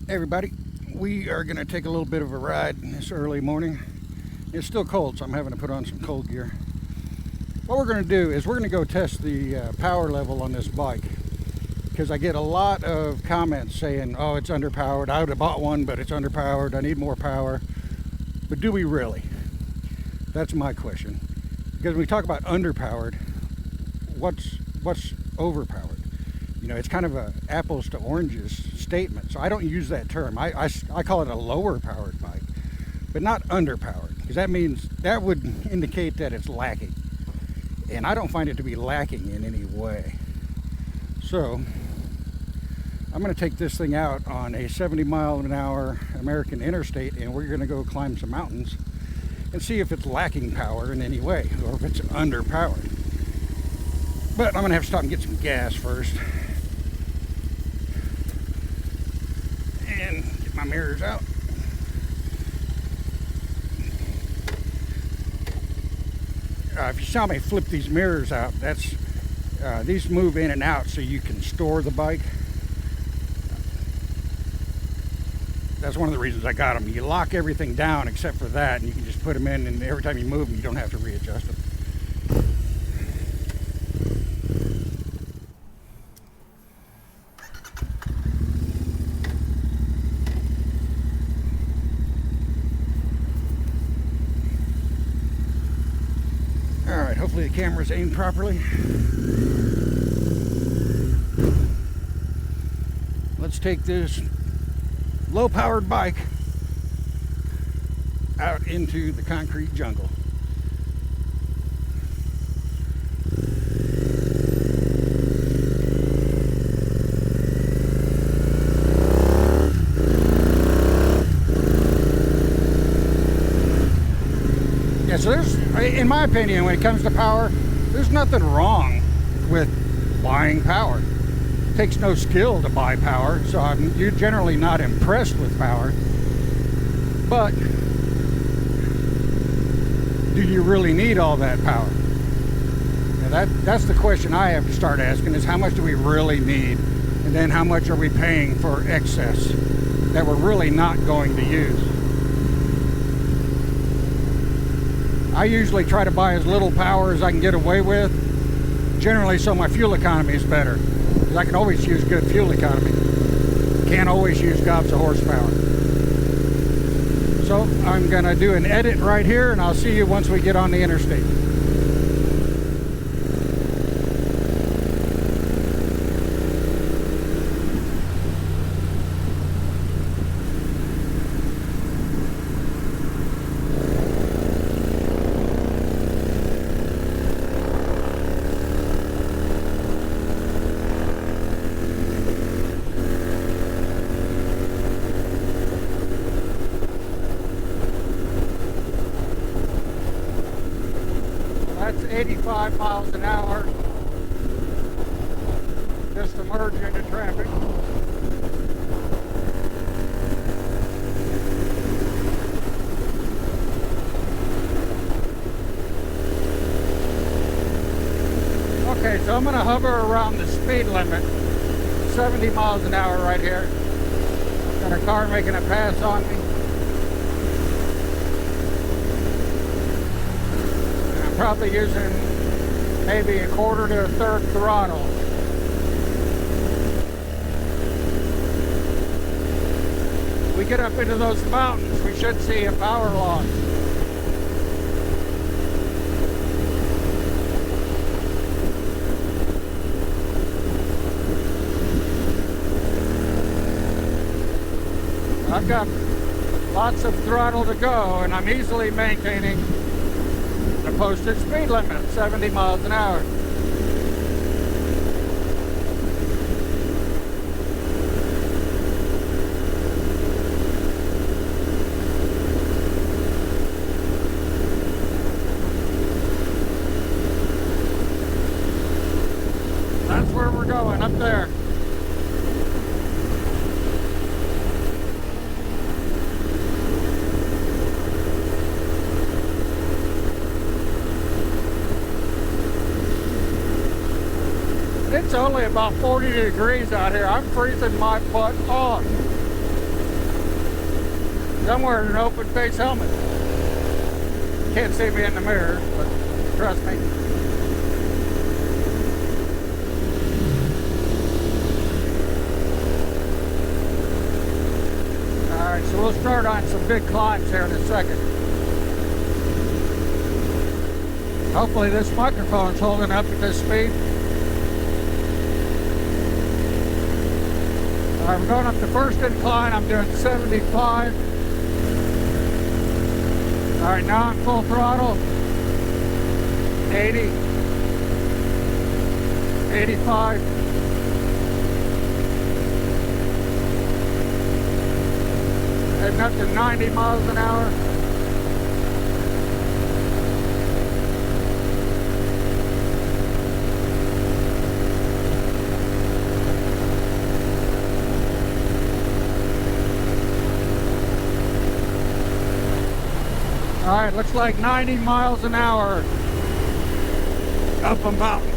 Hey everybody, we are going to take a little bit of a ride this early morning. It's still cold, so I'm having to put on some cold gear. What we're going to do is we're going to go test the power level on this bike, because I get a lot of comments saying, oh, it's underpowered. I would have bought one, but it's underpowered. I need more power. But do we really? That's my question. Because when we talk about underpowered, what's overpowered? You know, it's kind of a apples to oranges statement, so I don't use that term. I call it a lower powered bike, but not underpowered, because that means that would indicate that it's lacking, and I don't find it to be lacking in any way. So I'm going to take this thing out on a 70-mile-an-hour American interstate, and we're going to go climb some mountains and see if it's lacking power in any way, or if it's underpowered. But I'm going to have to stop and get some gas first. And get my mirrors out. If you saw me flip these mirrors out, that's these move in and out so you can store the bike. That's one of the reasons I got them. You lock everything down except for that, and you can just put them in, and every time you move them, you don't have to readjust them. Alright, hopefully the camera's aimed properly. Let's take this low-powered bike out into the concrete jungle. Yeah, so there's, in my opinion, when it comes to power, there's nothing wrong with buying power. It takes no skill to buy power, so you're generally not impressed with power. But do you really need all that power? Now that's the question I have to start asking, is how much do we really need? And then how much are we paying for excess that we're really not going to use? I usually try to buy as little power as I can get away with, generally so my fuel economy is better. Because I can always use good fuel economy. Can't always use gobs of horsepower. So I'm going to do an edit right here, and I'll see you once we get on the interstate. That's 85 miles an hour, just to merge into traffic. Okay, so I'm going to hover around the speed limit, 70 miles an hour right here. Got a car making a pass on me. Probably using maybe a quarter to a third throttle. We get up into those mountains, we should see a power loss. I've got lots of throttle to go, and I'm easily maintaining the posted speed limit, 70 miles an hour. That's where we're going, up there. It's only about 40 degrees out here. I'm freezing my butt off. I'm wearing an open face helmet. Can't see me in the mirror, but trust me. Alright, so we'll start on some big climbs here in a second. Hopefully this microphone's holding up at this speed. Alright, we're going up the first incline. I'm doing 75. Alright, now I'm full throttle. 80. 85. Heading up to 90 miles an hour. Alright, looks like 90 miles an hour up a mountain.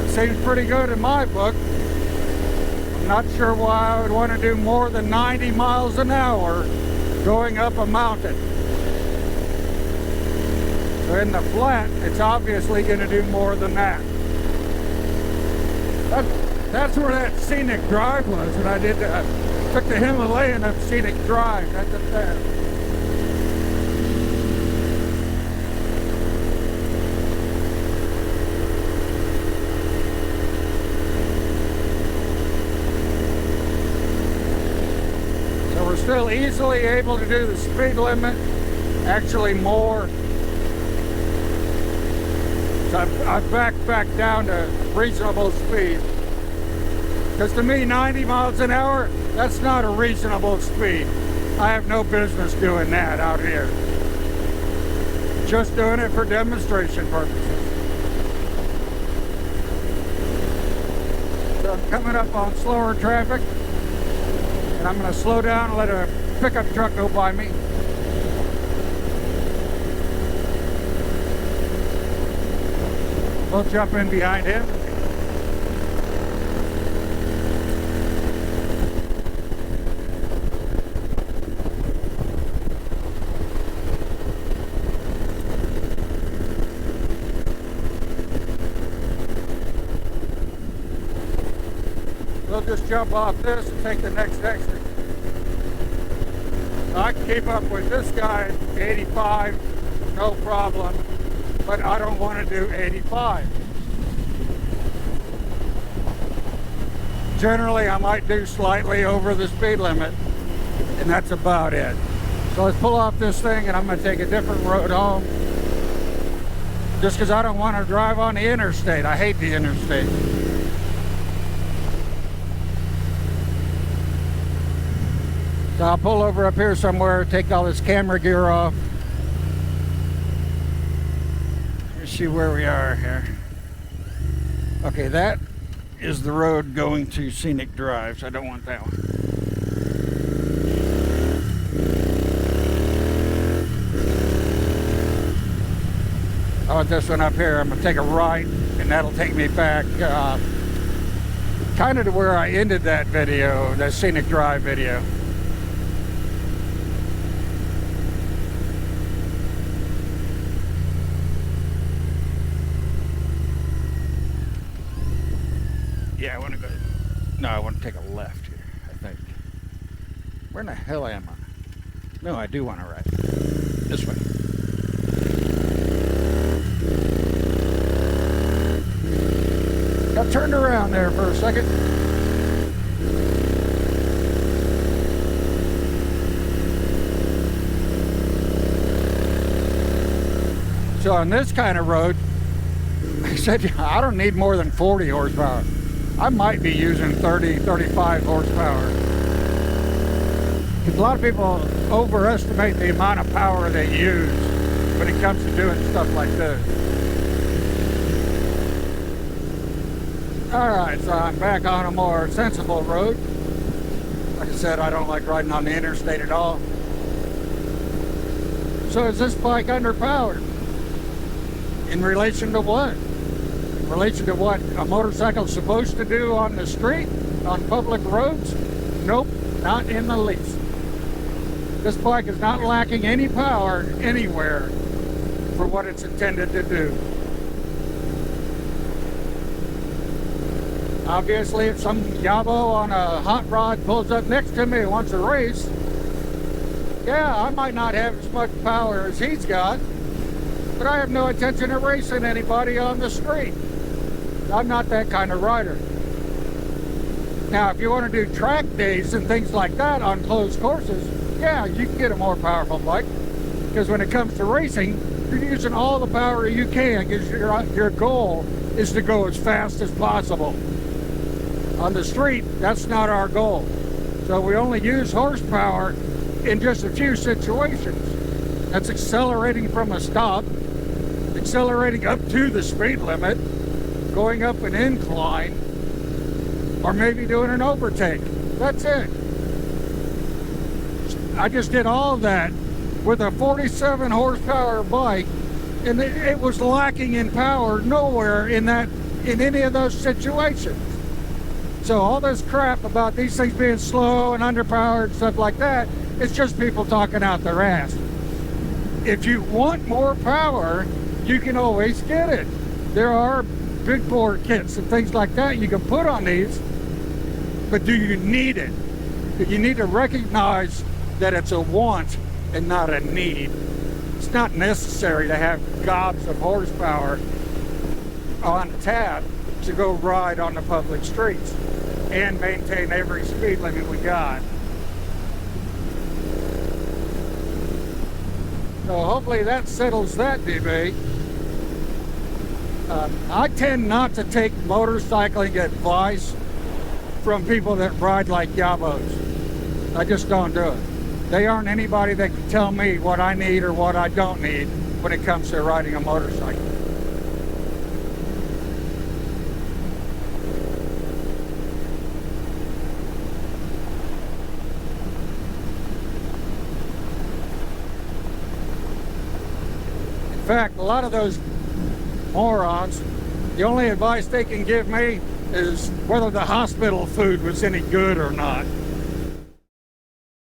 Seems pretty good in my book. I'm not sure why I would want to do more than 90 miles an hour going up a mountain. So in the flat, it's obviously going to do more than that. That's where that scenic drive was when I did took the Himalayan up scenic drive. That's up there. So we're still easily able to do the speed limit, actually more. So I've backed back down to reasonable speed. Because to me, 90 miles an hour, that's not a reasonable speed. I have no business doing that out here. Just doing it for demonstration purposes. So I'm coming up on slower traffic, and I'm going to slow down and let a pickup truck go by me. We'll jump in behind him. We'll just jump off this and take the next exit. I can keep up with this guy, 85, no problem, but I don't want to do 85. Generally, I might do slightly over the speed limit, and that's about it. So let's pull off this thing, and I'm going to take a different road home, just because I don't want to drive on the interstate. I hate the interstate. So I'll pull over up here somewhere, take all this camera gear off. Let's see where we are here. Okay, that is the road going to Scenic Drive, so I don't want that one. I want this one up here. I'm going to take a right, and that'll take me back kind of to where I ended that video, that Scenic Drive video. Yeah, I want to go. No, I want to take a left here, I think. Where in the hell am I? No, I do want to right. This way. Got turned around there for a second. So on this kind of road, I said I don't need more than 40 horsepower. I might be using 30, 35 horsepower. Because a lot of people overestimate the amount of power they use when it comes to doing stuff like this. Alright, so I'm back on a more sensible road. Like I said, I don't like riding on the interstate at all. So is this bike underpowered? In relation to what? in relation to what a motorcycle is supposed to do on the street, on public roads? Nope, not in the least. This bike is not lacking any power anywhere for what it's intended to do. Obviously, if some yabo on a hot rod pulls up next to me and wants to race, yeah, I might not have as much power as he's got, but I have no intention of racing anybody on the street. I'm not that kind of rider. Now, if you want to do track days and things like that on closed courses, yeah, you can get a more powerful bike, because when it comes to racing, you're using all the power you can, because your goal is to go as fast as possible. On the street, that's not our goal. So we only use horsepower in just a few situations. That's accelerating from a stop, accelerating up to the speed limit, going up an incline, or maybe doing an overtake. That's it. I just did all of that with a 47 horsepower bike, and it was lacking in power nowhere in any of those situations. So all this crap about these things being slow and underpowered, stuff like that, it's just people talking out their ass. If you want more power, you can always get it. There are big bore kits and things like that you can put on these, but do you need it? You need to recognize that it's a want and not a need. It's not necessary to have gobs of horsepower on tap to go ride on the public streets and maintain every speed limit we got. So hopefully that settles that debate. I tend not to take motorcycling advice from people that ride like yabos. I just don't do it. They aren't anybody that can tell me what I need or what I don't need when it comes to riding a motorcycle. In fact, a lot of those morons, the only advice they can give me is whether the hospital food was any good or not.